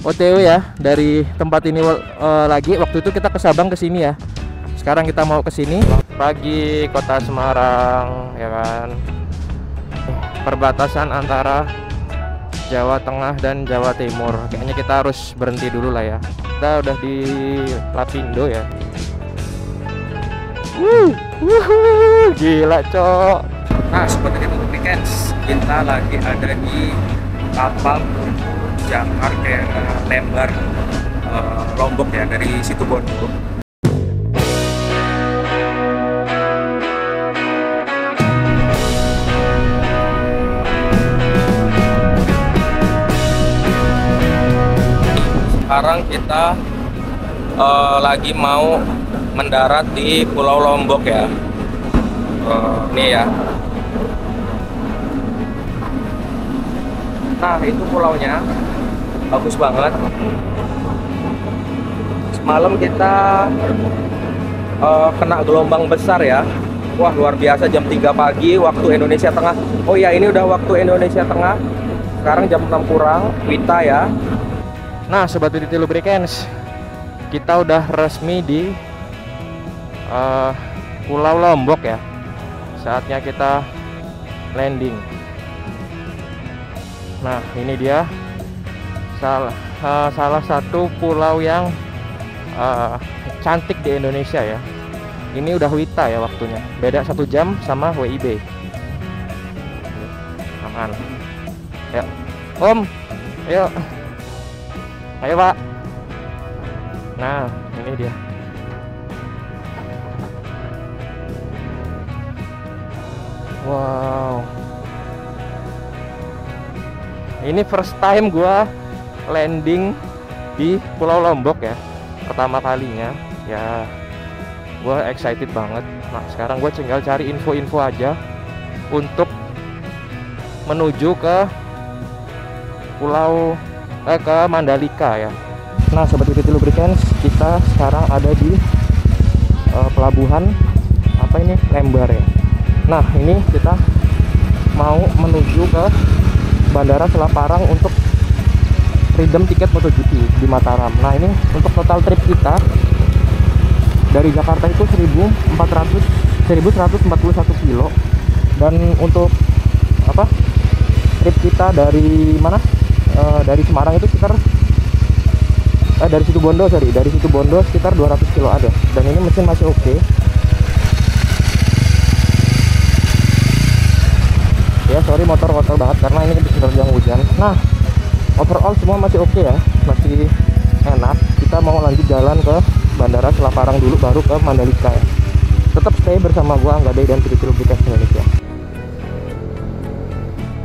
OTW ya dari tempat ini lagi. Waktu itu kita ke Sabang, ke sini ya. Sekarang kita mau ke sini. Pagi kota Semarang ya kan. Perbatasan antara Jawa Tengah dan Jawa Timur. Kayaknya kita harus berhenti dulu lah ya. Kita udah di Lapindo ya. Gila cok. Nah seperti itu weekends, kita lagi ada di kapal jangkar kayak lebar Lombok ya, dari situ Bondo. Sekarang kita lagi mau mendarat di Pulau Lombok ya. Nih ya. Nah itu pulaunya, bagus banget. Semalam kita kena gelombang besar ya. Wah luar biasa, jam 3 pagi waktu Indonesia Tengah. Oh ya, ini udah waktu Indonesia Tengah. Sekarang jam 6 kurang WITA ya. Nah Sobat Titi Lubricants, kita udah resmi di Pulau Lombok ya. Saatnya kita landing. Nah ini dia salah satu pulau yang cantik di Indonesia ya. Ini udah WITA ya waktunya, beda 1 jam sama WIB. Aman. Yuk Om, yuk. Ayo Pak. Nah ini dia. Wow, ini first time gua landing di Pulau Lombok ya, pertama kalinya ya. Gua excited banget. Nah sekarang gue tinggal cari info-info aja untuk menuju ke Pulau ke Mandalika ya. Nah Sobat Titi Lubricants, kita sekarang ada di pelabuhan apa ini, Lembar ya. Nah ini kita mau menuju ke Bandara Selaparang untuk redeem tiket MotoGP di Mataram. Nah ini untuk total trip kita dari Jakarta itu 1141 kilo. Dan untuk apa, trip kita dari mana, dari Semarang itu sekitar dari situ Bondo, dari situ Bondo sekitar 200 kilo ada. Dan ini mesin masih oke. Ya sorry motor kotor banget karena ini sedang hujan. Nah overall semua masih oke ya, masih enak. Kita mau lanjut jalan ke Bandara Selaparang dulu, baru ke Mandalika ya. Tetap stay bersama gua Angga Day dan Titi Lubricants Indonesia.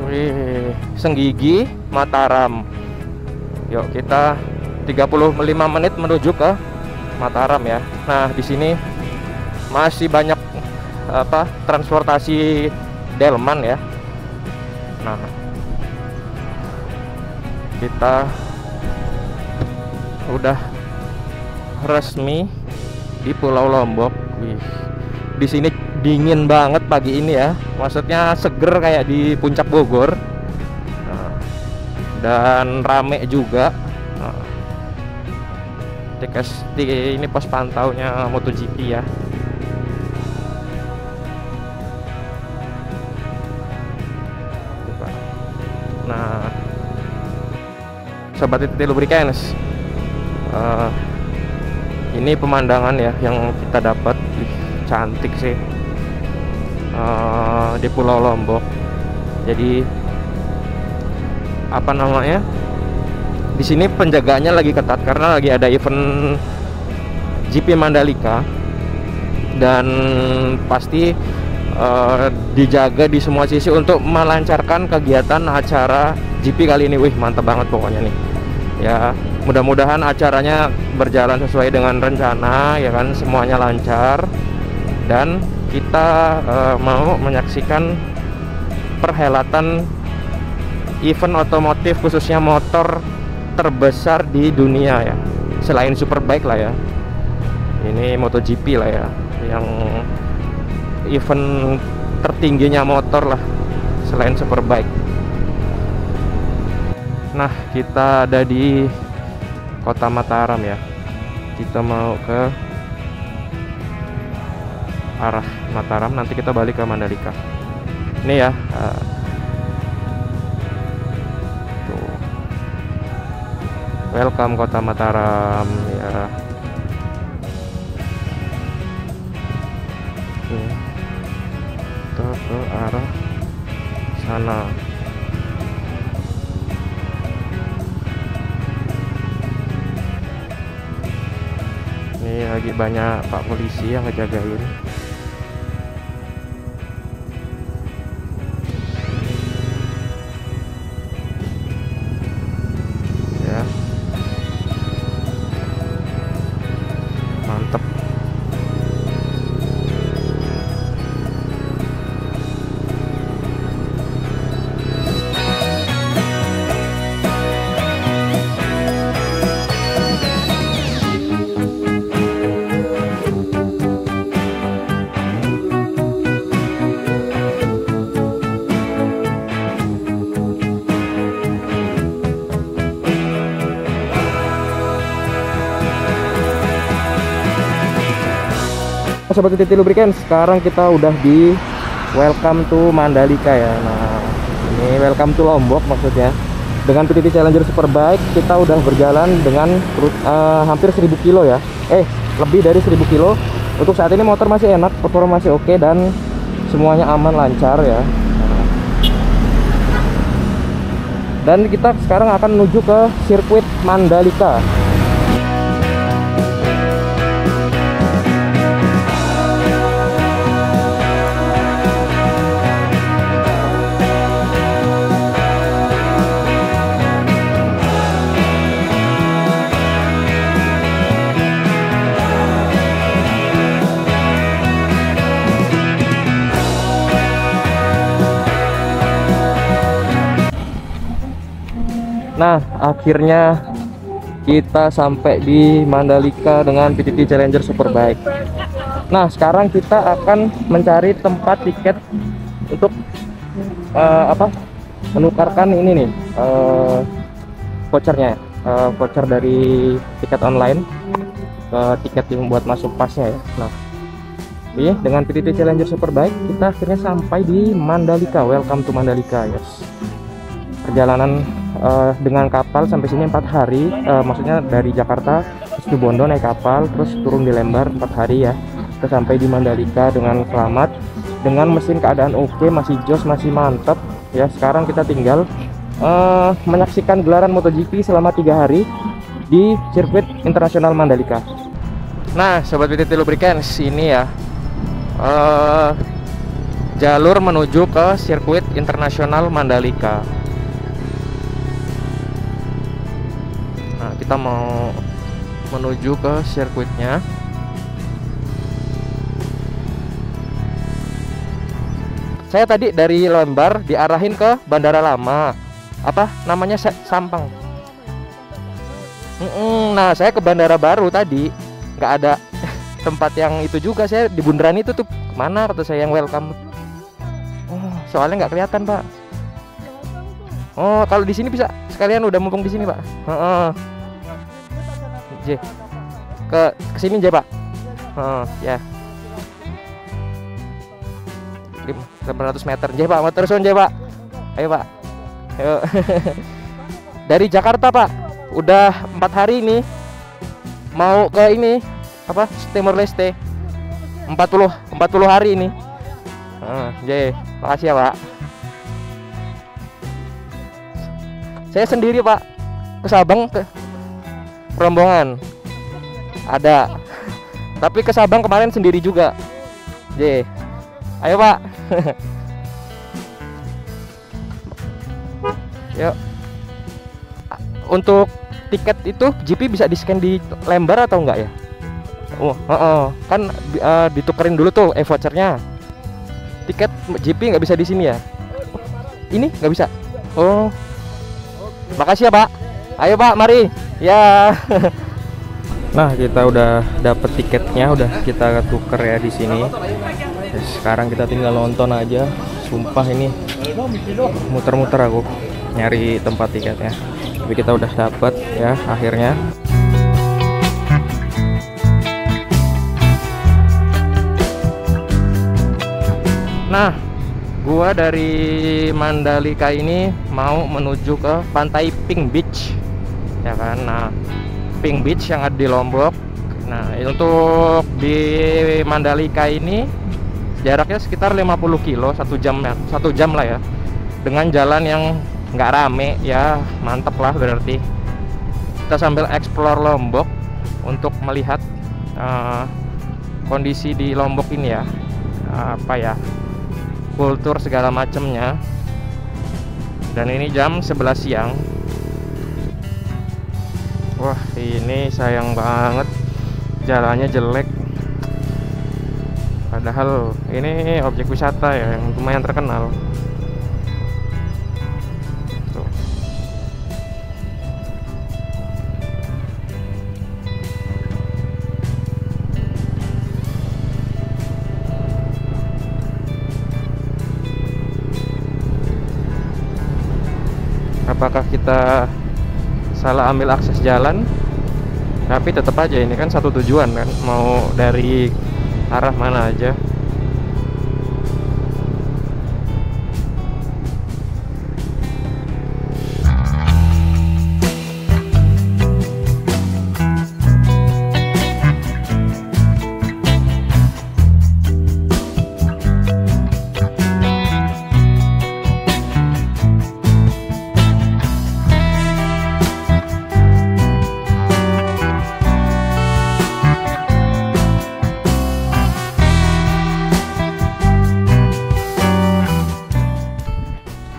Wih, Senggigi Mataram. Yuk kita 35 menit menuju ke Mataram ya. Nah di sini masih banyak apa, transportasi delman ya. Nah kita udah resmi di Pulau Lombok. Wih, di sini dingin banget pagi ini ya, maksudnya seger kayak di puncak Bogor. Nah, dan rame juga. Nah, ini pos pantaunya MotoGP ya. Nah Sobat Titi Lubricants, ini pemandangan ya yang kita dapat. Cantik sih di Pulau Lombok. Jadi apa namanya, di sini penjagaannya lagi ketat karena lagi ada event GP Mandalika, dan pasti dijaga di semua sisi untuk melancarkan kegiatan acara GP kali ini. Wih mantap banget pokoknya nih ya. Mudah-mudahan acaranya berjalan sesuai dengan rencana ya kan, semuanya lancar. Dan kita mau menyaksikan perhelatan event otomotif khususnya motor terbesar di dunia ya, selain Superbike lah ya. Ini MotoGP lah ya, yang event tertingginya motor lah selain Superbike. Nah kita ada di Kota Mataram ya. Kita mau ke arah Mataram, nanti kita balik ke Mandalika. Ini ya. Tuh. Welcome Kota Mataram ya. Kita ke arah sana. Ini lagi banyak Pak polisi yang ngejagain. Ya. Mantep. Sobat TT Lubricants, sekarang kita udah di welcome to Mandalika ya. Nah, ini welcome to Lombok maksudnya. Dengan PTT Challenger Superbike kita udah berjalan dengan hampir 1000 kilo ya. Lebih dari 1000 kilo. Untuk saat ini motor masih enak, performa masih oke, dan semuanya aman lancar ya. Dan kita sekarang akan menuju ke sirkuit Mandalika. Nah, akhirnya kita sampai di Mandalika dengan PTT Challenger Superbike. Nah, sekarang kita akan mencari tempat tiket untuk menukarkan ini nih, vouchernya, voucher dari tiket online ke tiket yang buat masuk pasnya ya. Nah, ini dengan PTT Challenger Superbike kita akhirnya sampai di Mandalika. Welcome to Mandalika, yes. Perjalanan dengan kapal sampai sini 4 hari, maksudnya dari Jakarta ke Situbondo naik kapal, terus turun di Lembar 4 hari ya. Kita sampai di Mandalika dengan selamat, dengan mesin keadaan oke, masih jos, masih mantap ya. Sekarang kita tinggal menyaksikan gelaran MotoGP selama 3 hari di sirkuit internasional Mandalika. Nah, sobat PTT Lubricants, ini ya jalur menuju ke sirkuit internasional Mandalika. Kita mau menuju ke sirkuitnya. Saya tadi dari Lembar diarahin ke Bandara Lama. Apa namanya? Sampang. Nah, saya ke Bandara Baru tadi. Nggak ada tempat yang itu juga. Saya di bundaran itu tuh. Kemana kata saya yang welcome? Soalnya nggak kelihatan, Pak. Oh, kalau di sini bisa sekalian, udah mumpung di sini, Pak. J, ke sini J, Pak. Ya. 800 meter J, Pak. Motor sun J, Pak. Ayo, Pak. Ayo. Dari Jakarta, Pak. Udah 4 hari ini. Mau ke ini apa? Timor Leste. 40 hari ini. J, makasih ya, Pak. Saya sendiri, Pak. Ke Sabang ke rombongan ada, tapi ke Sabang kemarin sendiri juga. J, ayo Pak. Yuk. Untuk tiket itu GP bisa di scan di Lembar atau enggak ya? Kan ditukerin dulu tuh vouchernya. Tiket GP nggak bisa di sini ya? Ini nggak bisa. Oh, makasih ya Pak. Ayo Pak, mari. Ya. Nah, kita udah dapet tiketnya, udah kita tuker ya di sini. Sekarang kita tinggal nonton aja. Sumpah ini muter-muter aku nyari tempat tiketnya. Tapi kita udah dapet ya akhirnya. Nah, gua dari Mandalika ini mau menuju ke pantai Pink Beach, ya kan. Nah, Pink Beach yang ada di Lombok. Nah, untuk di Mandalika ini jaraknya sekitar 50 kilo, 1 jam ya, 1 jam lah ya, dengan jalan yang nggak rame ya, mantep lah berarti. Kita sambil explore Lombok untuk melihat kondisi di Lombok ini ya, apa ya, kultur segala macamnya. Dan ini jam 11 siang. Wah, ini sayang banget jalannya jelek, padahal ini objek wisata ya yang lumayan terkenal. Tuh. Apakah kita salah ambil akses jalan? Tapi tetap aja ini kan satu tujuan kan, mau dari arah mana aja.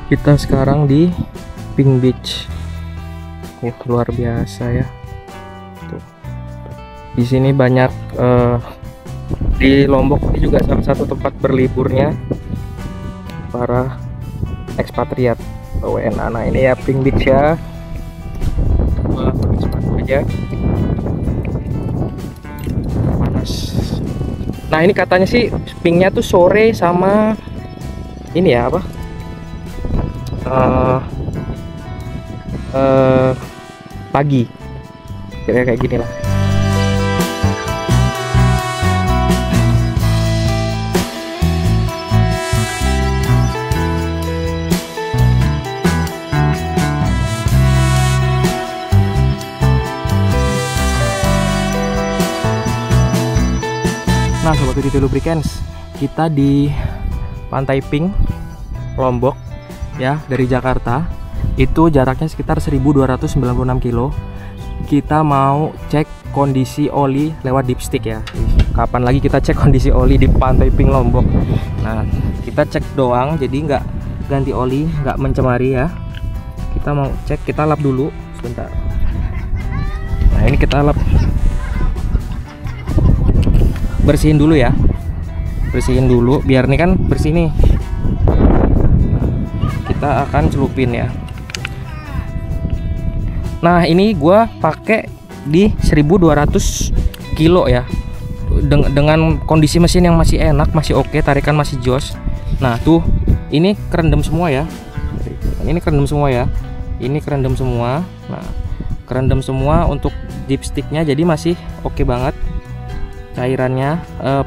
Kita sekarang di Pink Beach. Luar biasa ya. Tuh. Di sini banyak di Lombok ini juga salah satu tempat berliburnya para ekspatriat WNA. Nah, ini ya Pink Beach ya. Pakai sepatu aja. Panas. Nah, ini katanya sih pinknya tuh sore sama ini ya apa? Pagi kayak gini lah. Nah, sobat PTT Lubricants, kita di Pantai Pink Lombok ya, dari Jakarta. Itu jaraknya sekitar 1296 kilo. Kita mau cek kondisi oli lewat dipstick ya. Kapan lagi kita cek kondisi oli di Pantai Pink Lombok? Nah, kita cek doang, jadi nggak ganti oli, nggak mencemari ya. Kita mau cek, kita lap dulu sebentar. Nah, ini kita lap, bersihin dulu ya, bersihin dulu biar nih kan bersih nih. Kita akan celupin ya. Nah, ini gua pakai di 1200 kilo ya, dengan kondisi mesin yang masih enak, masih oke, tarikan masih jos. Nah, tuh ini kerendam semua ya, ini kerendam semua ya, ini kerendam semua. Nah, kerendam semua untuk dipsticknya, jadi masih oke banget cairannya.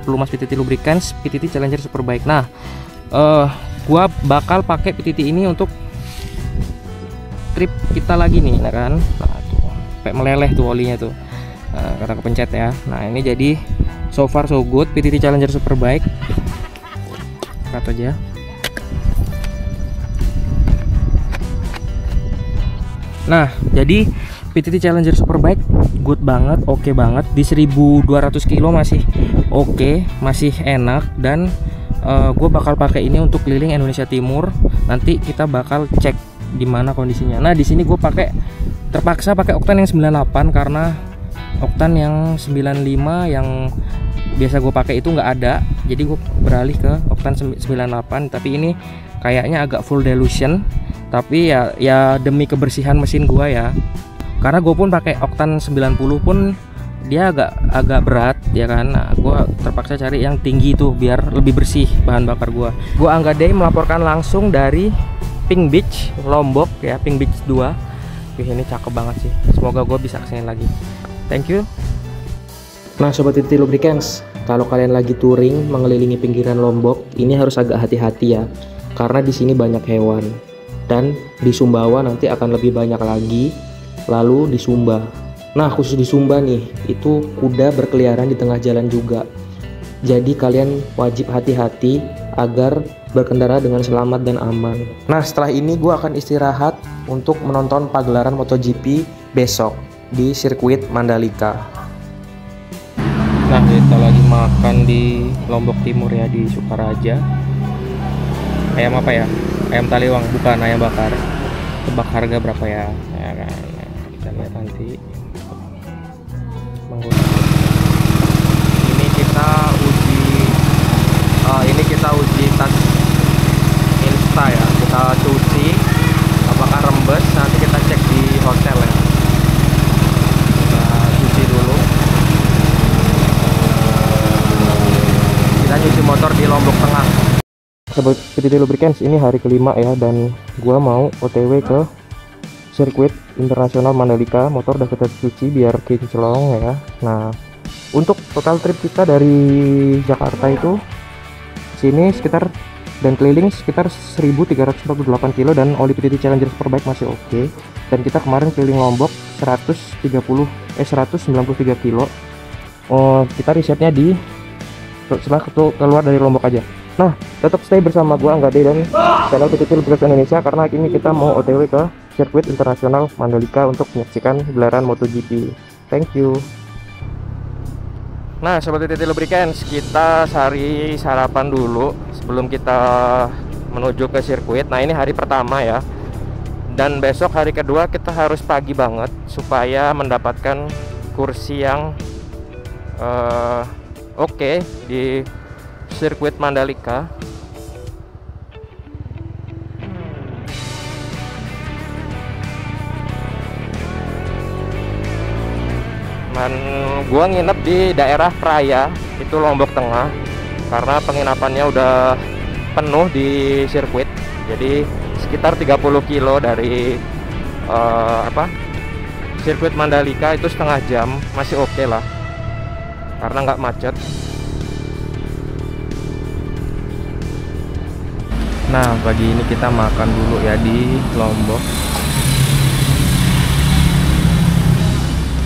Pelumas PTT Lubricants, PTT Challenger Superbike. Nah, gua bakal pakai PTT ini untuk trip kita lagi nih, nah kan. Nah, tuh sampai meleleh tuh olinya tuh. Nah, kata kepencet ya. Nah, ini jadi so far so good PTT Challenger Superbike. Cut aja. Nah, jadi PTT Challenger Superbike good banget, oke banget. Di 1200 kilo masih oke, masih enak. Dan gue bakal pakai ini untuk keliling Indonesia Timur. Nanti kita bakal cek di mana kondisinya. Nah, di sini gue terpaksa pakai oktan yang 98 karena oktan yang 95 yang biasa gue pakai itu nggak ada. Jadi gue beralih ke oktan 98. Tapi ini kayaknya agak full dilution. Tapi ya demi kebersihan mesin gue ya. Karena gue pun pakai oktan 90 pun dia agak berat ya kan. Nah, gue terpaksa cari yang tinggi tuh biar lebih bersih bahan bakar gue. Gue Angga Day melaporkan langsung dari Pink Beach Lombok ya, Pink Beach 2. Ini cakep banget sih. Semoga gue bisa kesini lagi. Thank you. Nah, sobat PTT Lubricants, kalau kalian lagi touring mengelilingi pinggiran Lombok, ini harus agak hati-hati ya, karena di sini banyak hewan. Dan di Sumbawa nanti akan lebih banyak lagi, lalu di Sumba. Nah, khusus di Sumba nih, itu kuda berkeliaran di tengah jalan juga. Jadi kalian wajib hati-hati agar berkendara dengan selamat dan aman. Nah, setelah ini gue akan istirahat untuk menonton pagelaran MotoGP besok di sirkuit Mandalika. Nah, kita lagi makan di Lombok Timur ya, di Sukaraja. Ayam apa ya? Ayam taliwang, bukan ayam bakar. Tebak harga berapa ya? Ya kan, kita lihat nanti. Ini kita uji tas Insta ya. Kita cuci apakah rembes, nanti kita cek di hotel ya. Kita cuci dulu. Kita nyuci motor di Lombok Tengah. Sobat PTT Lubricants, ini hari kelima ya, dan gua mau OTW ke sirkuit internasional Mandalika. Motor udah kita cuci biar kinclong ya. Nah, untuk total trip kita dari Jakarta itu sini sekitar dan keliling sekitar 1348 kilo, dan oli PTT Challenger Superbike masih oke. Dan kita kemarin keliling Lombok 193 kilo. Kita risetnya di setelah keluar dari Lombok aja. Nah, tetap stay bersama gua Angga D dan channel PTT Lubricants Indonesia, karena ini kita mau OTW ke sirkuit internasional Mandalika untuk menyaksikan gelaran MotoGP. Thank you. Nah, sobat PTT Lubricants, kita sarapan dulu sebelum kita menuju ke sirkuit. Nah, ini hari pertama ya, dan besok hari kedua kita harus pagi banget supaya mendapatkan kursi yang oke di sirkuit Mandalika. Dan gua nginep di daerah Praia, itu Lombok Tengah, karena penginapannya udah penuh di sirkuit. Jadi sekitar 30 kilo dari sirkuit Mandalika, itu setengah jam, masih oke lah karena nggak macet. Nah, pagi ini kita makan dulu ya di Lombok.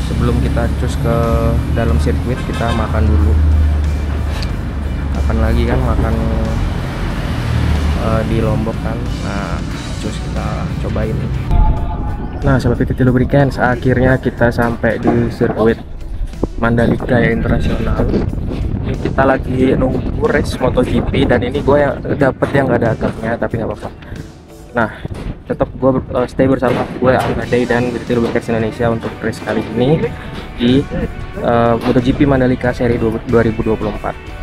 Sebelum kita cus ke dalam sirkuit, kita makan dulu. Kapan lagi kan makan di Lombok kan. Nah, cus kita cobain. Nah, sobat PTT Lubricants, akhirnya kita sampai di sirkuit Mandalika ya, internasional. Ini kita lagi nunggu race MotoGP, dan ini gue yang dapet yang nggak ada atapnya, tapi nggak apa-apa. Nah, tetap gue stay bersama gue Angga Day dan PTT Lubricants Indonesia untuk race kali ini di MotoGP Mandalika seri 2024.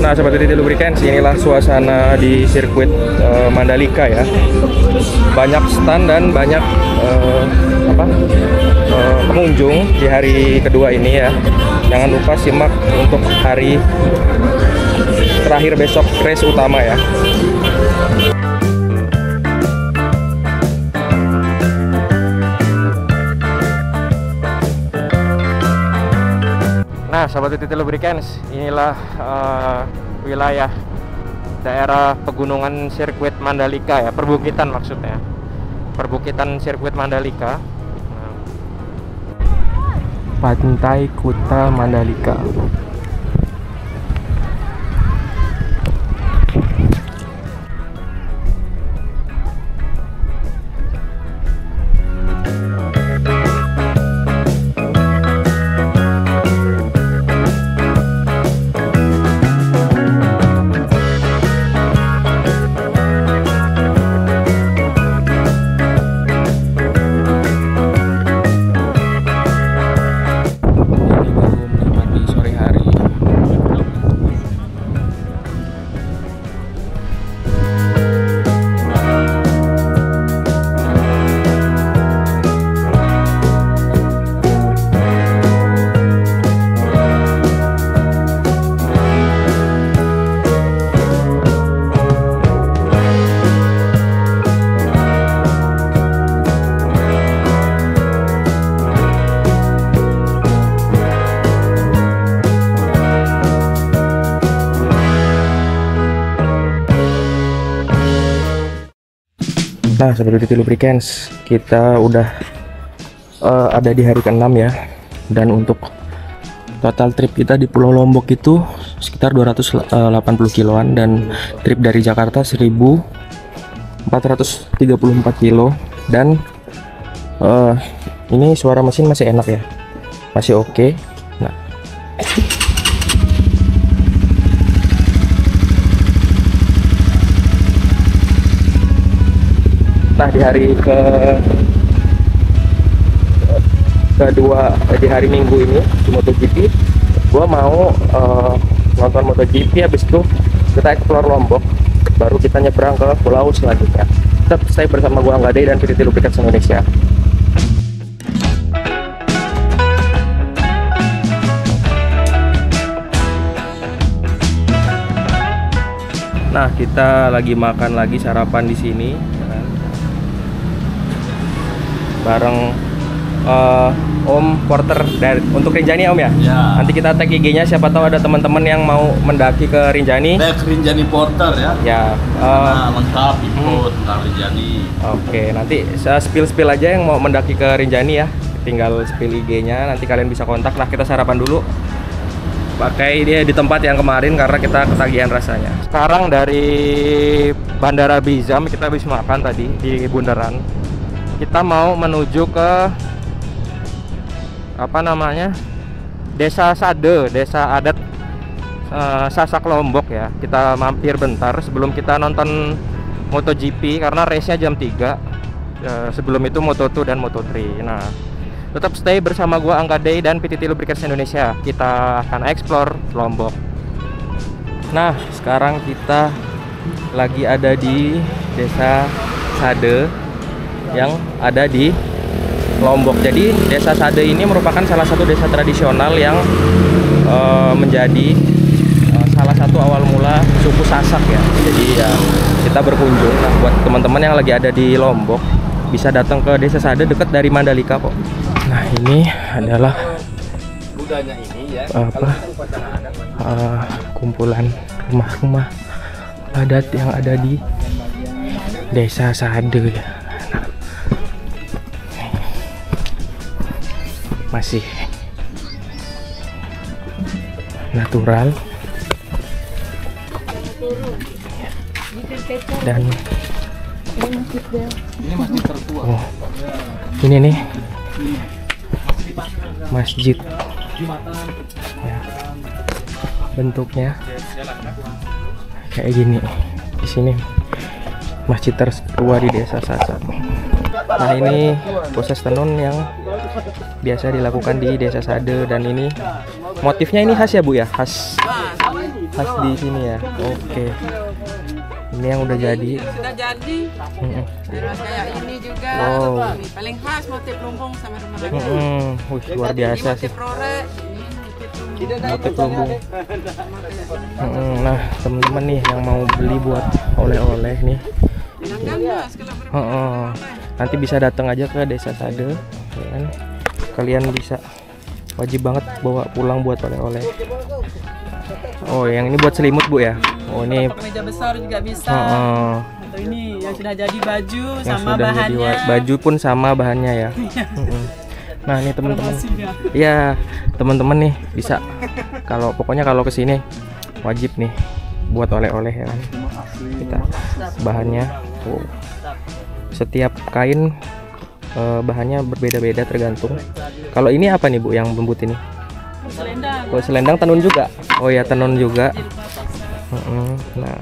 Nah, sobat PTT Lubricants, inilah suasana di sirkuit Mandalika ya. Banyak stand dan banyak pengunjung di hari kedua ini ya. Jangan lupa simak untuk hari terakhir besok, race utama ya. Nah, sobat PTT Lubricants, inilah wilayah daerah pegunungan sirkuit Mandalika ya, perbukitan maksudnya, perbukitan sirkuit Mandalika. Pantai Kuta Mandalika. Sore hari Nah, seperti lubricants, kita udah ada di hari ke-6 ya. Dan untuk total trip kita di Pulau Lombok itu sekitar 280 kiloan, dan trip dari Jakarta 1434 kilo. Dan ini suara mesin masih enak ya, masih oke. Nah, di hari kedua di hari Minggu ini di MotoGP, gua mau nonton MotoGP, habis itu kita explore Lombok, baru kita nyebrang ke pulau selanjutnya. Tetap stay bersama gua Angga Day dan PT Lubricants Indonesia. Nah, kita lagi makan lagi, sarapan di sini bareng Om Porter dari untuk Rinjani ya, Om ya? Ya. Nanti kita tag IG-nya, siapa tahu ada teman-teman yang mau mendaki ke Rinjani. Back Rinjani Porter ya. Ya. Lengkap info tentang Rinjani. Oke, nanti saya spill aja yang mau mendaki ke Rinjani ya. Tinggal spill IG-nya, nanti kalian bisa kontak. Nah, kita sarapan dulu. Pakai dia di tempat yang kemarin karena kita ketagihan rasanya. Sekarang dari Bandara Bizam kita habis makan tadi di bundaran. Kita mau menuju ke apa namanya, Desa Sade, desa adat Sasak Lombok ya. Kita mampir bentar sebelum kita nonton MotoGP karena race-nya jam 3. Sebelum itu Moto2 dan Moto3. Nah, tetap stay bersama gua Angga Day dan PTT Lubricants Indonesia. Kita akan explore Lombok. Nah, sekarang kita lagi ada di Desa Sade yang ada di Lombok. Jadi Desa Sade ini merupakan salah satu desa tradisional yang menjadi salah satu awal mula suku Sasak ya. Jadi ya kita berkunjung. Nah, buat teman-teman yang lagi ada di Lombok bisa datang ke Desa Sade, dekat dari Mandalika kok. Nah, ini adalah kumpulan rumah-rumah adat yang ada di Desa Sade ya. Masih natural dan Ini masjid tertua. oh, ini nih masjid ya, bentuknya kayak gini. Di sini masjid tertua di Desa Sasak. Nah, ini proses tenun yang biasa dilakukan di Desa Sade, dan ini motifnya ini khas ya Bu ya, khas di sini ya. Oke, ini yang udah jadi. Sudah jadi. Terus kayak ini juga. Wow. Ini paling khas motif lumbung sama rumah. Wih, luar biasa sih motif lumbung. Nah, teman-teman nih yang mau beli buat oleh-oleh nih, nanti bisa datang aja ke Desa Sade ya kan? Kalian bisa, wajib banget bawa pulang buat oleh-oleh. Oh, yang ini buat selimut Bu ya. Oh, ini meja besar juga bisa. Atau ini yang sudah jadi baju yang sama sudah bahannya. jadi baju pun sama bahannya ya. Nah, ini teman-teman. Iya, teman-teman nih bisa, pokoknya kalau kesini wajib nih buat oleh-oleh ya kan. Kita bahannya tuh, setiap kain bahannya berbeda-beda tergantung. Kalau ini apa nih Bu yang lembut ini? Selendang. Oh, selendang tenun juga. Oh ya, tenun juga. Nah,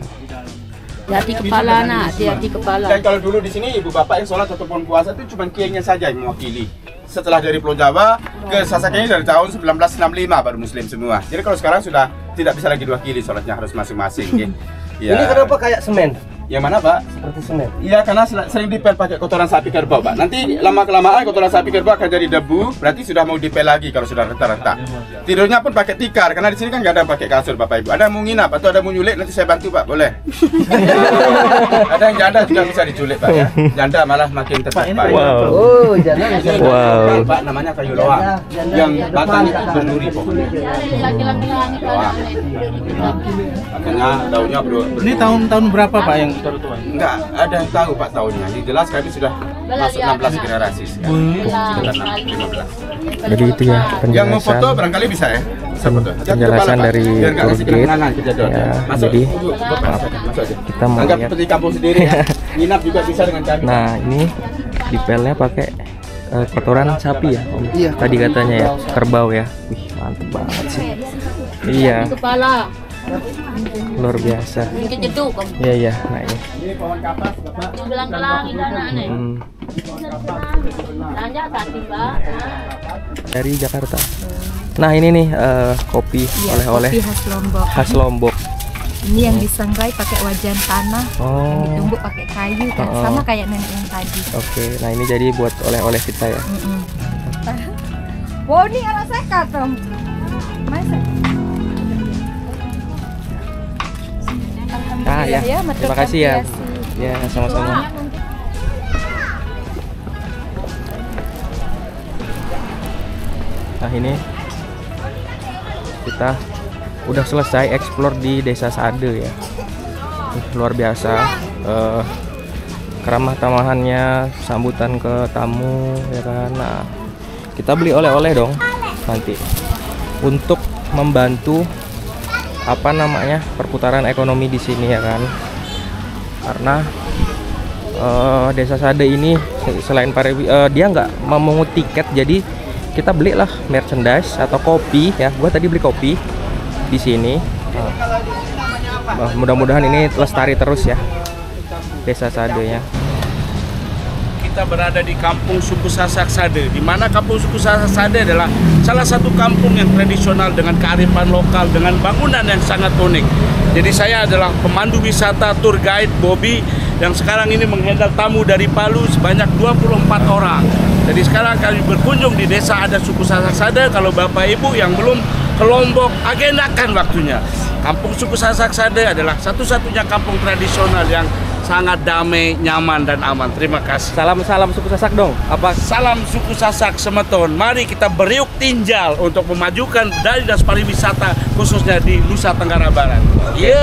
hati kepala nak, hati kepala. Dan kalau dulu di sini ibu bapak yang sholat ataupun puasa itu cuma kiainya saja yang mewakili. Setelah dari Pulau Jawa ke Sasak ini dari tahun 1965 baru muslim semua. Jadi kalau sekarang sudah tidak bisa lagi diwakili, sholatnya harus masing-masing. Ya. Ini kenapa kayak semen? Yang mana Pak? Seperti semen. Iya, karena sering dipel pakai kotoran sapi kerbau Pak. Nanti lama-kelamaan kotoran sapi kerbau akan jadi debu, berarti sudah mau dipel lagi kalau sudah retak-retak. Tidurnya pun pakai tikar, karena di sini kan nggak ada pakai kasur Bapak Ibu. Ada mau nginap atau ada mau nyulik, nanti saya bantu Pak, boleh? Ada yang janda juga bisa diculik Pak ya. Janda malah makin tetap Pak. wow. Oh, jangan. Wow. Pak namanya kayu loa. Yang batangnya itu berduri pokoknya. Loa. Makanya daunnya bro. Ini tahun berapa Pak yang Enggak, ada yang tahu Pak tahunnya. Yang jelas kami sudah masuk 16 generasi sekarang. Sekitar 15. Jadi itu ya Yang mau foto penjelasan barangkali bisa ya. Bisa foto. penjelasan dari Biar nggak tour kasih guide. kenangan kejadian. Ya, Masuk. jadi Masuk aja. kita mau Anggap lihat. seperti kampung sendiri ya. Nginap juga bisa dengan kami. Nah ini dipelnya pakai kotoran sapi ya Om? Iya. Tadi katanya ya kerbau ya. Wih mantep banget sih. Iya Di kepala. luar biasa. Dikit jeduk kamu. Iya iya. Nah ini. Gelang-gelang anak-anak. Hmm, Belanja tadi, Mbak. dari Jakarta. Nah ini nih kopi oleh-oleh Kopi khas Lombok. khas Lombok. Ini yang disangrai pakai wajan tanah, yang Oh. ditumbuk pakai kayu, kan Oh. sama kayak nenek yang tadi. Oke. Nah ini jadi buat oleh-oleh kita ya. Wow, ini anak sekat Tom. Masa? Ah ya. Terima kasih ya. Ya sama-sama. Nah ini kita udah selesai explore di Desa Sade ya. Luar biasa. Keramah tamahannya, sambutan ke tamu ya kan. Nah kita beli oleh-oleh dong nanti untuk membantu apa namanya perputaran ekonomi di sini ya kan. Karena Desa Sade ini selain dia nggak memungut tiket, jadi kita belilah merchandise atau kopi ya. Gua tadi beli kopi di sini. Mudah-mudahan ini lestari terus ya Desa Sade ya. Kita berada di kampung suku Sasak Sade, di mana kampung suku Sasak Sade adalah salah satu kampung yang tradisional dengan kearifan lokal, dengan bangunan yang sangat unik. Jadi saya adalah pemandu wisata tour guide Bobby yang sekarang ini menghandle tamu dari Palu sebanyak 24 orang. Jadi sekarang kami berkunjung di desa adat suku Sasak Sade. Kalau Bapak Ibu yang belum ke Lombok, agendakan waktunya. Kampung suku Sasak Sade adalah satu-satunya kampung tradisional yang sangat damai, nyaman, dan aman. Terima kasih. Salam suku Sasak dong. Apa? Salam suku Sasak Semeton. Mari kita beriuk tinjal untuk memajukan budaya dan pariwisata khususnya di Nusa Tenggara Barat. Ye,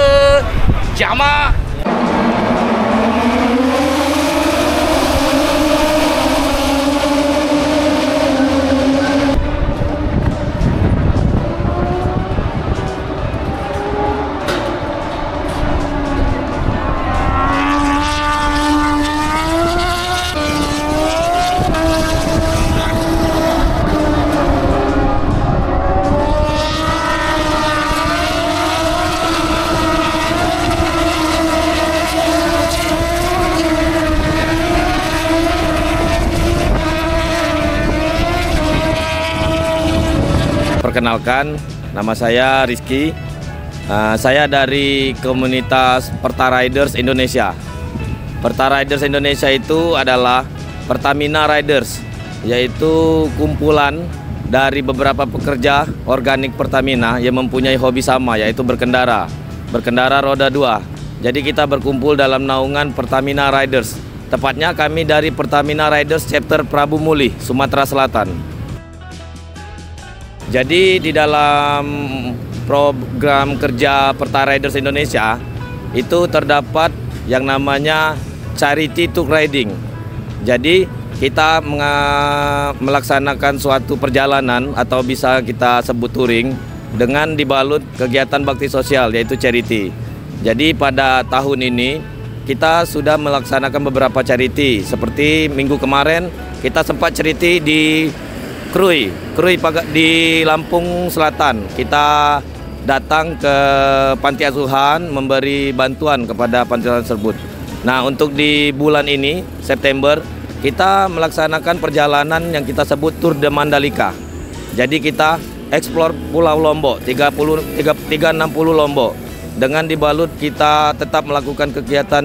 jamaah. Perkenalkan, nama saya Rizky. Saya dari komunitas Perta Riders Indonesia. Perta Riders Indonesia itu adalah Pertamina Riders, yaitu kumpulan dari beberapa pekerja organik Pertamina yang mempunyai hobi sama, yaitu berkendara roda 2. Jadi kita berkumpul dalam naungan Pertamina Riders. Tepatnya kami dari Pertamina Riders Chapter Prabu Muli, Sumatera Selatan. Jadi di dalam program kerja Perta Riders Indonesia itu terdapat yang namanya Charity Tour Riding. Jadi kita melaksanakan suatu perjalanan atau bisa kita sebut touring dengan dibalut kegiatan bakti sosial, yaitu charity. Jadi pada tahun ini kita sudah melaksanakan beberapa charity. Seperti minggu kemarin kita sempat charity di Krui di Lampung Selatan. Kita datang ke panti asuhan memberi bantuan kepada panti asuhan tersebut. Nah, untuk di bulan ini September kita melaksanakan perjalanan yang kita sebut Tour de Mandalika. Jadi kita explore Pulau Lombok 360 Lombok. Dengan dibalut kita tetap melakukan kegiatan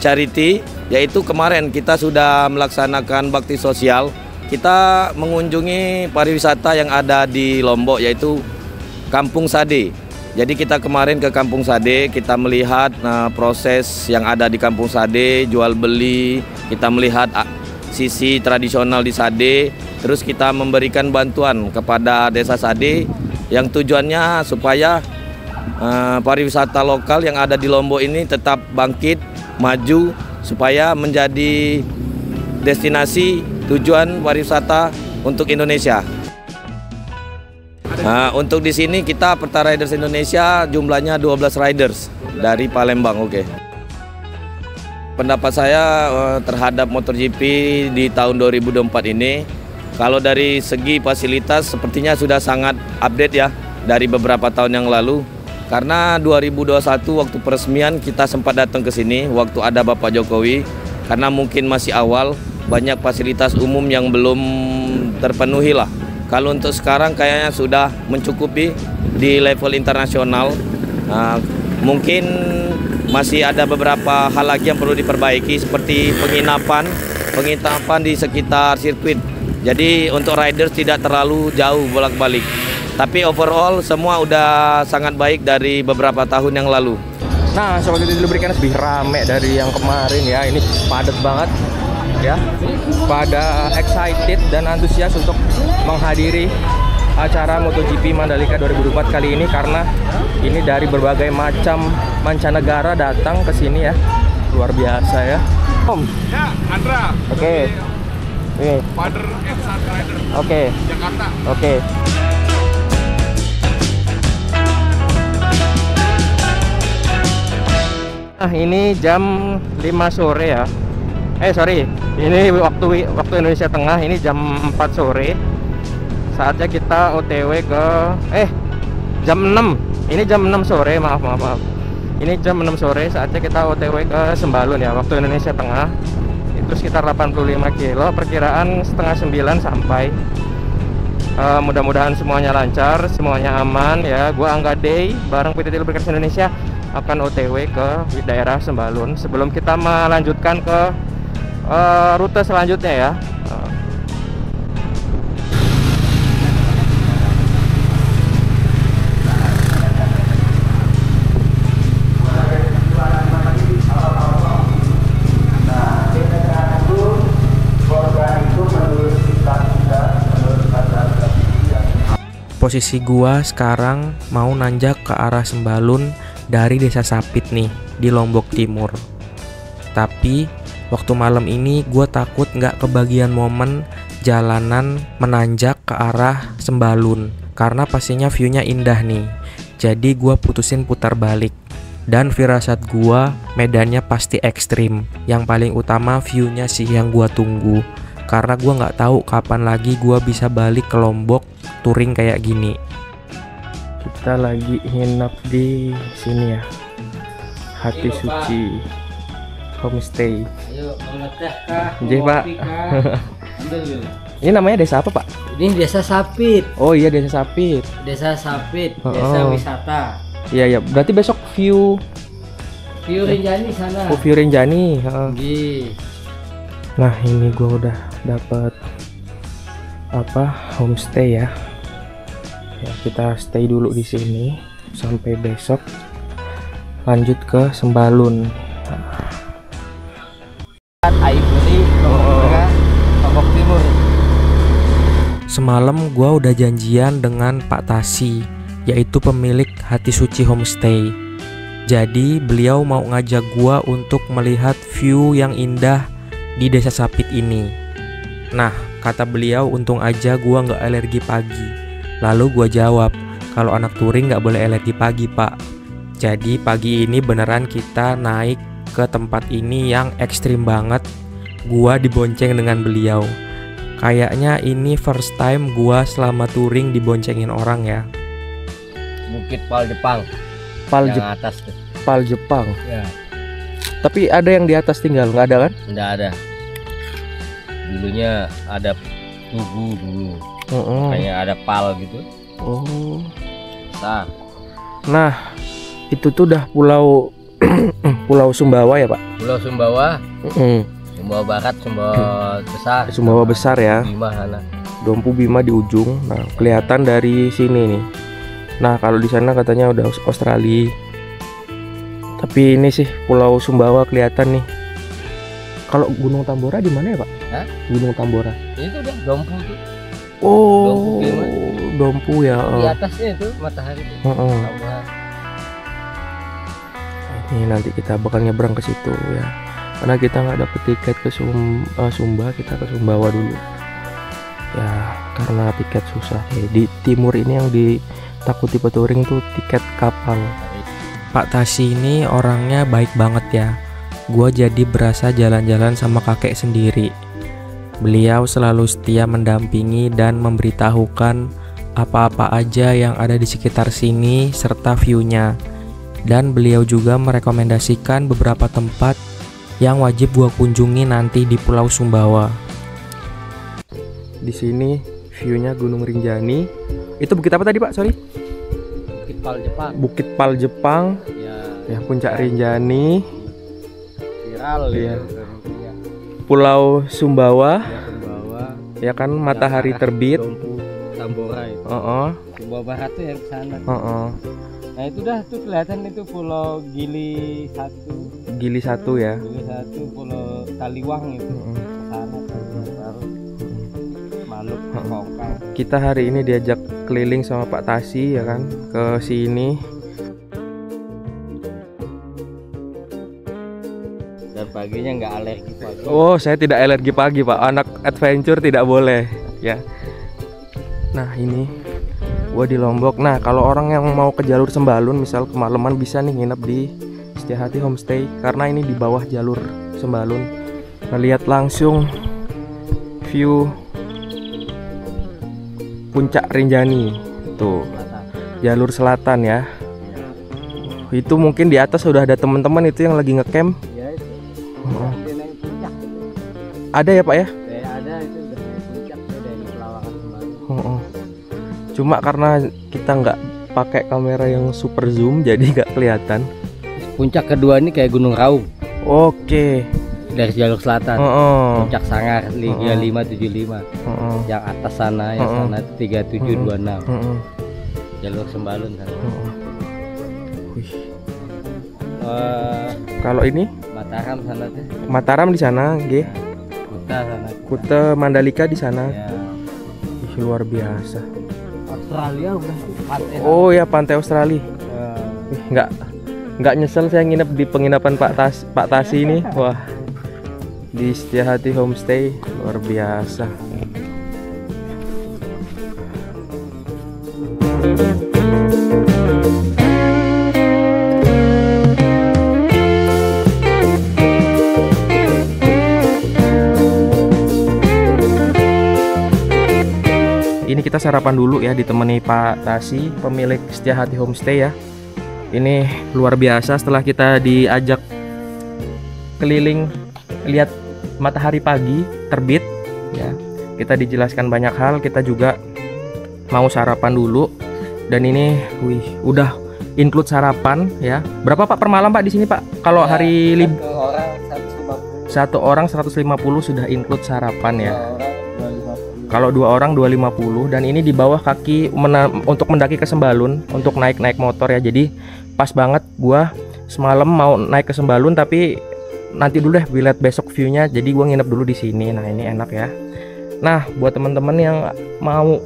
charity, yaitu kemarin kita sudah melaksanakan bakti sosial. Kita mengunjungi pariwisata yang ada di Lombok, yaitu Kampung Sade. Jadi kita kemarin ke Kampung Sade, kita melihat proses yang ada di Kampung Sade, jual beli, kita melihat sisi tradisional di Sade, terus kita memberikan bantuan kepada Desa Sade yang tujuannya supaya pariwisata lokal yang ada di Lombok ini tetap bangkit maju supaya menjadi destinasi tujuan pariwisata untuk Indonesia. Nah, untuk di sini kita Perta Riders Indonesia jumlahnya 12 riders dari Palembang. Oke. Pendapat saya terhadap MotoGP di tahun 2024 ini, kalau dari segi fasilitas sepertinya sudah sangat update ya dari beberapa tahun yang lalu. Karena 2021 waktu peresmian kita sempat datang ke sini waktu ada Bapak Jokowi, karena mungkin masih awal, banyak fasilitas umum yang belum terpenuhi lah. Kalau untuk sekarang kayaknya sudah mencukupi di level internasional. Mungkin masih ada beberapa hal lagi yang perlu diperbaiki seperti penginapan di sekitar sirkuit. Jadi untuk riders tidak terlalu jauh bolak-balik. Tapi overall semua udah sangat baik dari beberapa tahun yang lalu. Nah, Sobat Titi Lubricants lebih rame dari yang kemarin ya. Ini padat banget ya. Pada excited dan antusias untuk menghadiri acara MotoGP Mandalika 2024 kali ini, karena ini dari berbagai macam mancanegara datang ke sini ya. Luar biasa ya. Om. Ya, Andra. Oke. Father and Son Rider. Oke. Jakarta. Oke. Nah, ini jam 5 sore ya. Sorry, ini waktu Indonesia Tengah, ini jam 4 sore. Saatnya kita OTW ke jam 6. Ini jam 6 sore, maaf. Ini jam 6 sore, saatnya kita OTW ke Sembalun ya, waktu Indonesia Tengah. Itu sekitar 85 kilo, perkiraan setengah 9 sampai. Mudah-mudahan semuanya lancar, semuanya aman ya. Gua Angga Day bareng PT Lubricants Indonesia akan OTW ke daerah Sembalun sebelum kita melanjutkan ke rute selanjutnya ya. Posisi gua sekarang mau nanjak ke arah Sembalun dari Desa Sapit nih, di Lombok Timur. Tapi waktu malam ini gue takut nggak kebagian momen jalanan menanjak ke arah Sembalun, karena pastinya viewnya indah nih. Jadi gue putusin putar balik. Dan firasat gue, medannya pasti ekstrim. Yang paling utama viewnya sih yang gue tunggu, karena gue nggak tahu kapan lagi gue bisa balik ke Lombok touring kayak gini. Kita lagi nginep di sini ya, Hati Suci Homestay. Jadi Pak, ini namanya desa apa Pak? Ini Desa Sapit. Oh iya, Desa Sapit. Desa Sapit, desa wisata. Iya, berarti besok view Rinjani sana. view Rinjani. Nah, ini gua udah dapet homestay ya. Ya, kita stay dulu di sini sampai besok lanjut ke Sembalun. Lombok Timur. Semalam gua udah janjian dengan Pak Tasi, yaitu pemilik Hati Suci Homestay. Jadi beliau mau ngajak gua untuk melihat view yang indah di Desa Sapit ini. Nah, kata beliau untung aja gua nggak alergi pagi. Lalu gua jawab, kalau anak touring nggak boleh alergi pagi Pak. Jadi pagi ini beneran kita naik ke tempat ini yang ekstrim banget. Gua dibonceng dengan beliau. Kayaknya ini first time gua selama touring diboncengin orang ya. Bukit Pal Jepang. Atas tuh. Pal Jepang. Ya. Tapi ada yang di atas tinggal, nggak ada kan? Nggak ada. Dulunya ada Tugu dulu. Kayak ada pal gitu. Oh. Besar. Nah, itu tuh udah pulau Pulau Sumbawa ya Pak? Pulau Sumbawa. Sumbawa Barat, Sumbawa Besar. Sumbawa Besar ya. Bima sana. Dompu Bima di ujung. Nah, kelihatan dari sini nih. Nah, kalau di sana katanya udah Australia. Tapi ini sih Pulau Sumbawa kelihatan nih. Kalau Gunung Tambora di mana ya Pak? Hah? Gunung Tambora. Itu udah Dompu tuh. Oh, Dompu ya. Di atasnya itu matahari. Ini nanti kita bakal nyebrang ke situ ya. Karena kita nggak dapet tiket ke Sumba, kita ke Sumbawa dulu. Ya, karena tiket susah. Di timur ini yang ditakuti peturing tuh tiket kapal. Pak Tasi ini orangnya baik banget ya. Gua jadi berasa jalan-jalan sama kakek sendiri. Beliau selalu setia mendampingi dan memberitahukan apa-apa aja yang ada di sekitar sini serta view-nya. Dan beliau juga merekomendasikan beberapa tempat yang wajib gua kunjungi nanti di Pulau Sumbawa. Di sini view-nya Gunung Rinjani. Itu bukit apa tadi, Pak? Sorry. Bukit Pal Jepang. Bukit Pal Jepang. Ya, Puncak Rinjani. Viral ya. Pulau Sumbawa. Ya kan, matahari terbit. Tambora itu. Sumbawa Barat tuh yang ke sana. Nah itu dah tuh kelihatan itu Pulau Gili 1. Gili 1 ya. Gili 1 Pulau Taliwang itu. Sana baru Maluk Kongkang. Kita hari ini diajak keliling sama Pak Tasi ya kan ke sini. Dan paginya nggak alergi pagi. Oh, saya tidak alergi pagi, Pak. Anak adventure tidak boleh ya. Nah, ini gua di Lombok. Nah, kalau orang yang mau ke jalur Sembalun misal kemalaman bisa nih nginep di Setiahati Homestay karena ini di bawah jalur Sembalun. Melihat langsung view Puncak Rinjani. Tuh. Jalur selatan ya. Itu mungkin di atas sudah ada teman-teman itu yang lagi ngecamp. Ya, itu. Ada ya, Pak ya? Ada itu udah puncak dari Pelawangan Sembalun. Cuma karena kita nggak pakai kamera yang super zoom jadi nggak kelihatan. Puncak kedua ini kayak Gunung Raung. Oke. Dari jalur selatan. Puncak Sangar 3575. Yang atas sana, yang sana itu 3726. Jalur Sembalun sana. Kalau ini? Mataram sana tuh. Mataram di sana, G. Kuta sana. Kuta Mandalika di sana. Ya. Luar biasa. Australia udah pantai. Oh ya, pantai Australia. Nggak nyesel saya nginep di penginapan Pak Tasi ini. Wah, di Setiahati Homestay luar biasa. Ini kita sarapan dulu ya, ditemani Pak Tasi, pemilik Setiahati Homestay ya. Ini luar biasa setelah kita diajak keliling lihat matahari pagi terbit ya. Kita dijelaskan banyak hal, kita juga mau sarapan dulu. Dan ini udah include sarapan ya. Berapa Pak per malam Pak di sini Pak? Kalau hari libur satu orang 150 sudah include sarapan ya. Kalau 2 orang 250 dan ini di bawah kaki untuk mendaki ke Sembalun, untuk naik motor ya. Jadi pas banget gua semalam mau naik ke Sembalun tapi nanti dulu deh lihat besok view-nya. Jadi gua nginep dulu di sini. Nah, ini enak ya. Nah, buat teman-teman yang mau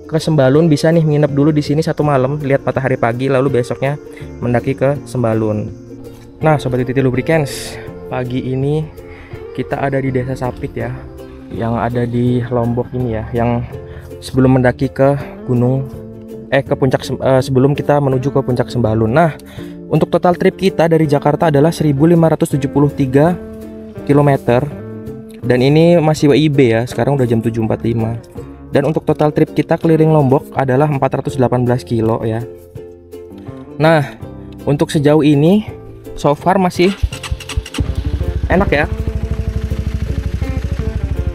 ke Sembalun bisa nih nginep dulu di sini 1 malam, lihat matahari pagi lalu besoknya mendaki ke Sembalun. Nah, sobat Titi Lubricants, pagi ini kita ada di Desa Sapit ya, yang ada di Lombok ini ya, yang sebelum mendaki ke ke puncak sebelum kita menuju ke puncak Sembalun. Nah, untuk total trip kita dari Jakarta adalah 1573 km dan ini masih WIB ya, sekarang udah jam 7.45. Dan untuk total trip kita keliling Lombok adalah 418 kilo ya. Nah, untuk sejauh ini so far masih enak ya.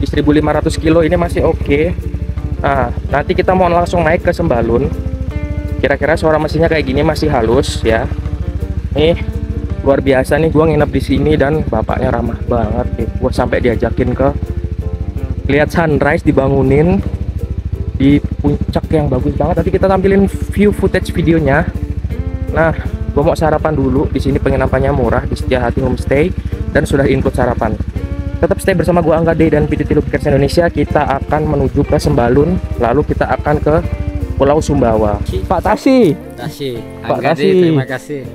Di 1500 kilo ini masih oke. Nah, nanti kita mau langsung naik ke Sembalun. Kira-kira suara mesinnya kayak gini, masih halus ya. Nih, luar biasa nih, gua nginep di sini dan bapaknya ramah banget nih. Gua sampai diajakin ke lihat sunrise, dibangunin di puncak yang bagus banget. Nanti kita tampilin view footage videonya. Nah, gua mau sarapan dulu. Di sini penginapannya murah di Setiahati Homestay dan sudah include sarapan. Tetap stay bersama gua Angga Day dan PTT Lubricants Indonesia. Kita akan menuju ke Sembalun, lalu kita akan ke Pulau Sumbawa. Pak Tasi. Pak Tasi. Terima kasih.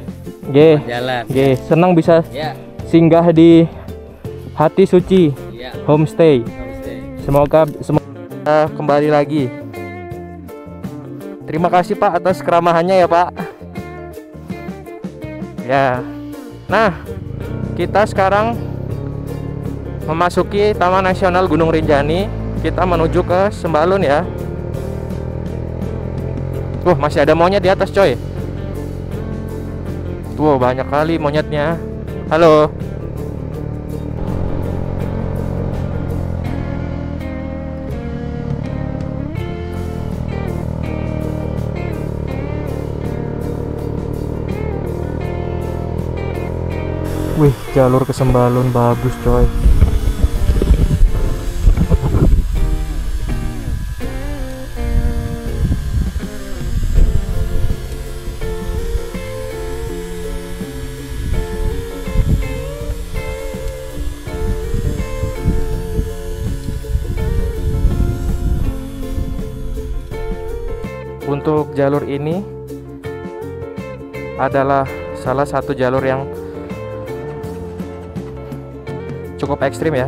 jalan. Senang bisa Ya. singgah di Hati Suci Ya. Homestay. Semoga kembali lagi. Terima kasih Pak atas keramahannya ya Pak. Ya. Nah, kita sekarang memasuki Taman Nasional Gunung Rinjani. Kita menuju ke Sembalun ya. Masih ada monyet di atas coy. Tuh banyak kali monyetnya. Halo. Wih, jalur ke Sembalun bagus coy. Untuk jalur ini adalah salah satu jalur yang cukup ekstrim ya.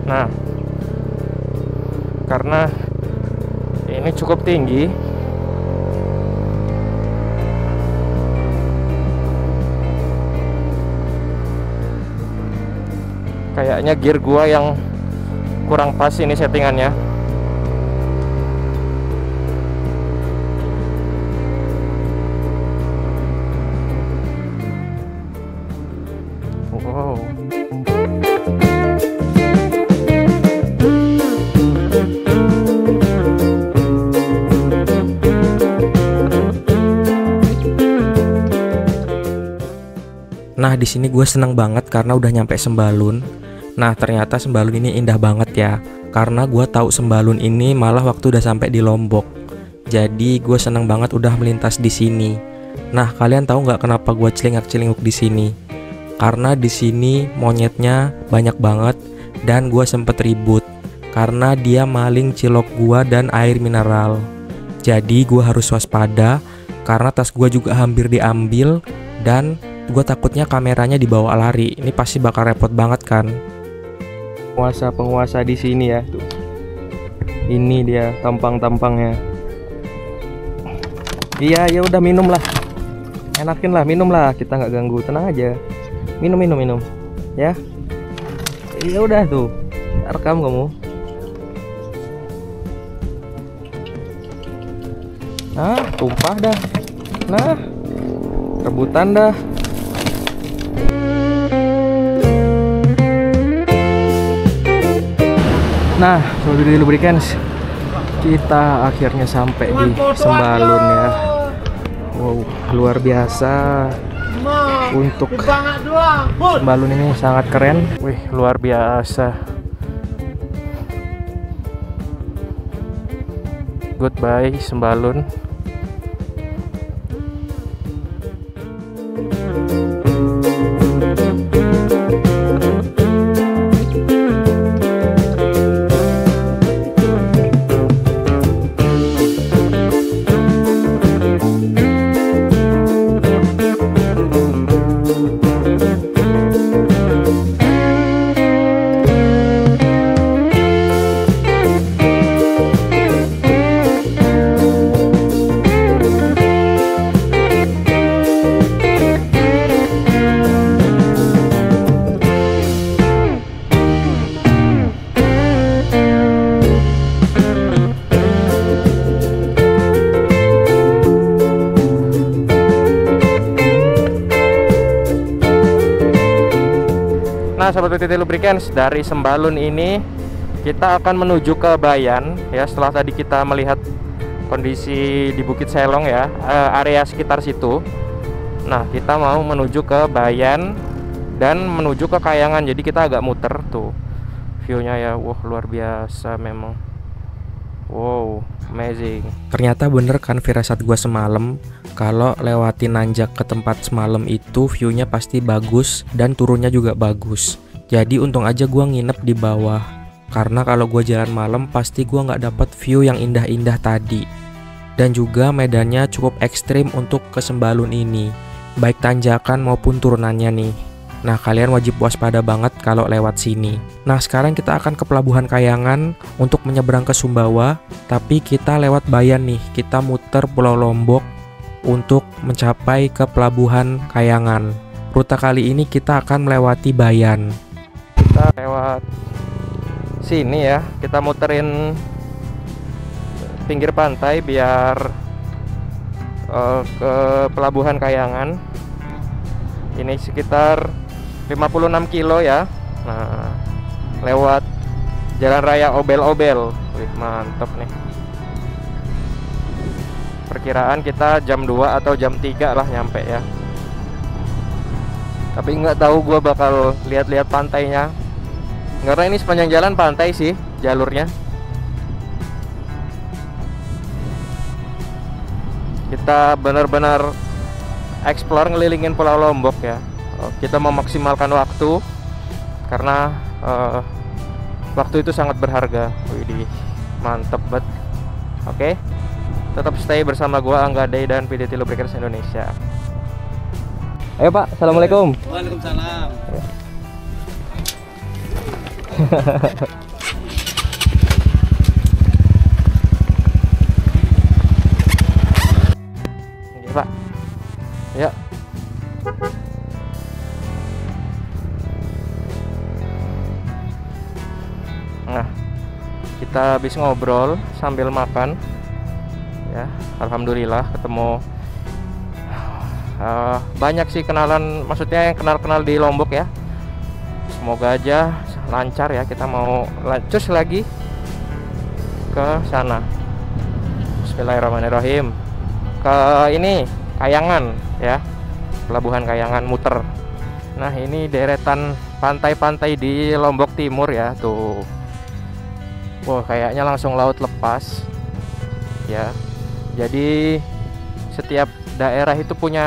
Nah, karena ini cukup tinggi, kayaknya gear gua yang kurang pas ini settingannya. Wow. Nah, di sini gue seneng banget karena udah nyampe Sembalun. Nah, ternyata Sembalun ini indah banget ya. Karena gue tahu Sembalun ini malah waktu udah sampai di Lombok. Jadi gue seneng banget udah melintas di sini. Nah, kalian tahu nggak kenapa gue celingak-celinguk di sini? Karena di sini monyetnya banyak banget dan gue sempet ribut karena dia maling cilok gue dan air mineral. Jadi gue harus waspada karena tas gue juga hampir diambil dan gue takutnya kameranya dibawa lari. Ini pasti bakal repot banget kan. Penguasa di sini ya. Tuh. Ini dia tampang-tampangnya. Iya, ya udah minum lah. Enakin lah, minum lah. Kita nggak ganggu, tenang aja. Minum ya. Ya udah tuh. Rekam kamu. Nah, tumpah dah. Nah, rebutan dah. Nah, Sobat Beauty Lubricants, kita akhirnya sampai di Sembalun ya. Wow, luar biasa. Untuk Sembalun ini sangat keren. Wih, luar biasa. Goodbye Sembalun. Nah, Sobat Beauty Lubricants, dari Sembalun ini kita akan menuju ke Bayan ya. Setelah tadi kita melihat kondisi di Bukit Selong ya, area sekitar situ. Nah, kita mau menuju ke Bayan dan menuju ke Kayangan. Jadi kita agak muter tuh view-nya ya. Wah, luar biasa memang. Wow, amazing. Ternyata bener kan firasat gua semalam, kalau lewati nanjak ke tempat semalam itu view-nya pasti bagus dan turunnya juga bagus. Jadi untung aja gua nginep di bawah. Karena kalau gua jalan malam pasti gua nggak dapat view yang indah-indah tadi. dan juga medannya cukup ekstrim untuk ke Sembalun ini, baik tanjakan maupun turunannya nih. Nah, kalian wajib waspada banget kalau lewat sini. Nah, sekarang kita akan ke Pelabuhan Kayangan untuk menyeberang ke Sumbawa, tapi kita lewat Bayan nih. Kita muter Pulau Lombok untuk mencapai ke Pelabuhan Kayangan. Rute kali ini kita akan melewati Bayan. Kita lewat sini ya, kita muterin pinggir pantai biar ke Pelabuhan Kayangan. Ini sekitar 56 kilo ya. Nah, lewat Jalan Raya Obel-Obel. Wih, mantap nih. Perkiraan kita jam 2 atau jam 3 lah nyampe ya. Tapi nggak tahu gua bakal lihat-lihat pantainya, karena ini sepanjang jalan pantai sih jalurnya. Kita benar-benar explore ngelilingin Pulau Lombok ya. Kita memaksimalkan waktu karena waktu itu sangat berharga. Widih, mantep banget. Oke, tetap stay bersama gua Angga Day dan PDT Lubricants Indonesia. Ayo Pak, assalamualaikum. Waalaikumsalam. Oke Pak. Ya. Nah, kita habis ngobrol sambil makan ya. Alhamdulillah ketemu banyak sih kenalan, maksudnya yang kenal-kenal di Lombok ya. Semoga aja lancar ya, kita mau lancus lagi ke sana. Bismillahirrahmanirrahim. Ke ini Kayangan ya, Pelabuhan Kayangan muter. Nah, ini deretan pantai-pantai di Lombok Timur ya, tuh. Wah, kayaknya langsung laut lepas ya. Jadi setiap daerah itu punya,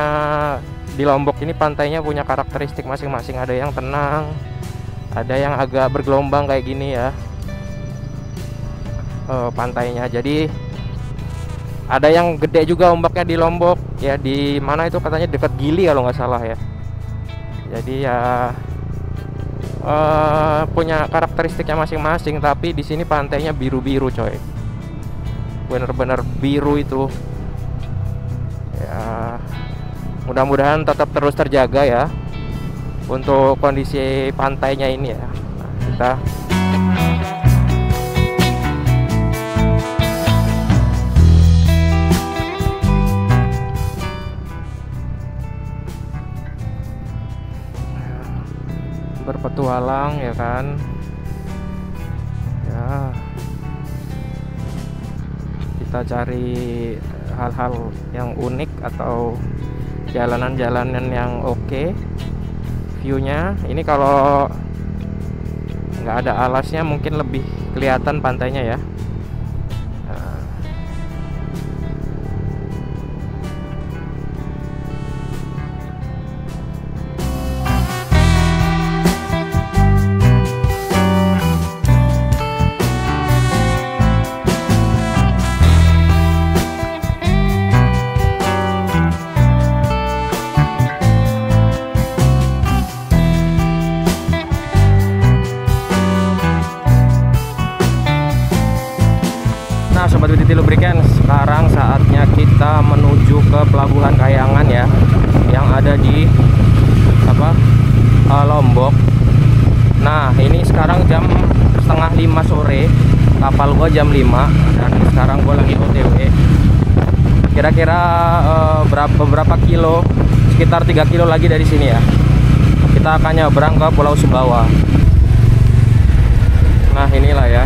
di Lombok ini pantainya punya karakteristik masing-masing. Ada yang tenang, ada yang agak bergelombang kayak gini ya pantainya. Jadi ada yang gede juga ombaknya di Lombok ya, di mana itu katanya dekat Gili kalau nggak salah ya. Jadi ya punya karakteristiknya masing-masing. Tapi di sini pantainya biru-biru coy, bener-bener biru itu ya. Mudah-mudahan tetap terus terjaga ya untuk kondisi pantainya ini ya. Nah, kita berpetualang ya kan ya, kita cari hal-hal yang unik atau jalanan-jalanan yang oke viewnya. Ini kalau nggak ada alasnya mungkin lebih kelihatan pantainya ya. Nah, Sobat PDT Lubricants, sekarang saatnya kita menuju ke Pelabuhan Kayangan ya, yang ada di Lombok. Nah, ini sekarang jam setengah 5 sore, kapal gua jam 5 dan sekarang gua lagi OTW. Kira-kira beberapa kilo, sekitar 3 kilo lagi dari sini ya. Kita akan nyebrang ke Pulau Sumbawa. Nah, inilah ya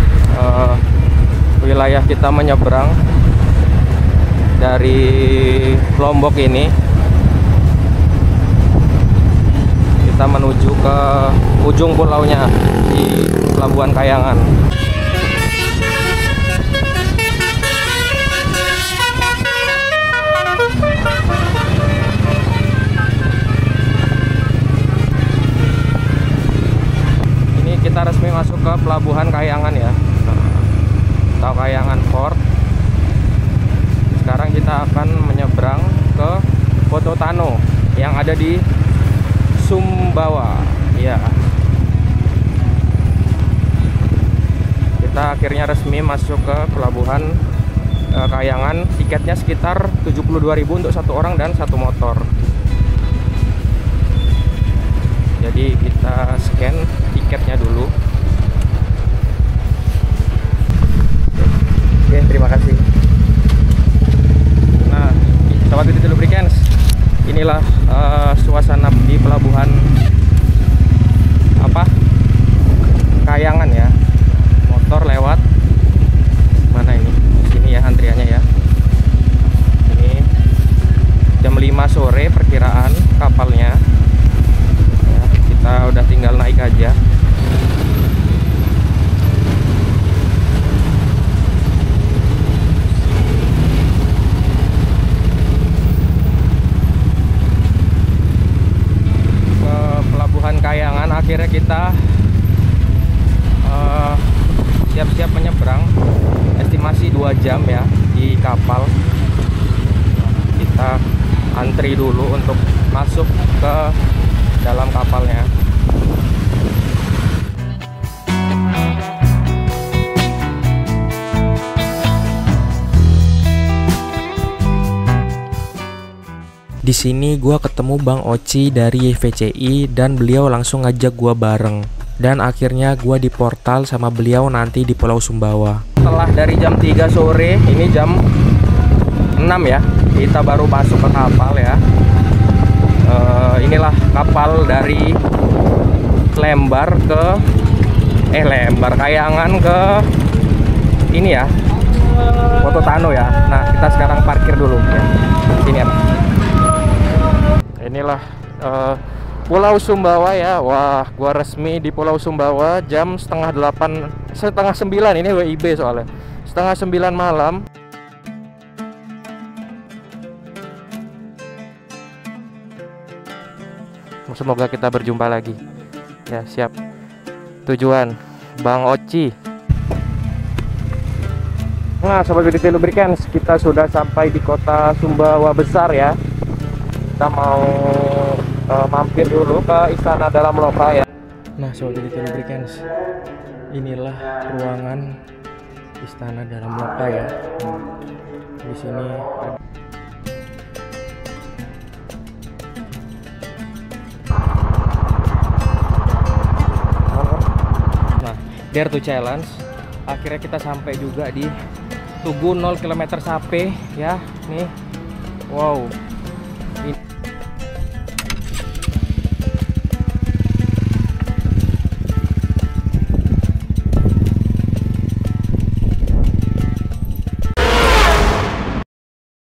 wilayah kita menyeberang dari Lombok ini. Kita menuju ke ujung pulaunya di Pelabuhan Kayangan. Ini kita resmi masuk ke Pelabuhan Kayangan ya, atau Kayangan Port. sekarang kita akan menyeberang ke Kototano yang ada di Sumbawa. Ya. Kita akhirnya resmi masuk ke pelabuhan Kayangan. Tiketnya sekitar 72.000 untuk satu orang dan satu motor. Jadi kita scan tiketnya dulu. Oke, terima kasih. Nah, Sobat Little Lubricants, inilah suasana di pelabuhan Kayangan ya. Motor lewat mana ini? Sini ya antriannya ya. Ini jam 5 sore perkiraan kapalnya. Ya, kita udah tinggal naik aja. Kayangan, akhirnya kita siap-siap menyeberang. Estimasi 2 jam ya di kapal. Kita antri dulu untuk masuk ke dalam kapalnya. Di sini gua ketemu Bang Oci dari YVCI dan beliau langsung ngajak gua bareng. Dan akhirnya gua di portal sama beliau nanti di Pulau Sumbawa. Setelah dari jam 3 sore, ini jam 6 ya. Kita baru masuk ke kapal ya. Inilah kapal dari Kayangan ke ini ya, Kototano ya. Nah, kita sekarang parkir dulu ya. Sini ya. Inilah Pulau Sumbawa ya. Wah, gua resmi di Pulau Sumbawa jam setengah 9 ini WIB soalnya. Setengah 9 malam. Semoga kita berjumpa lagi. Ya, siap. Tujuan Bang Oci. Nah, Sobat Little Lubricants, kita sudah sampai di kota Sumbawa besar ya. Kita mau mampir dulu ke Istana Dalam Loka ya. Nah, Sobat Little Lubricants, inilah ruangan Istana Dalam Loka ya. Di sini ada Dare to Challenge. Akhirnya kita sampai juga di Tugu 0 km Sape ya. Nih. Wow. Ini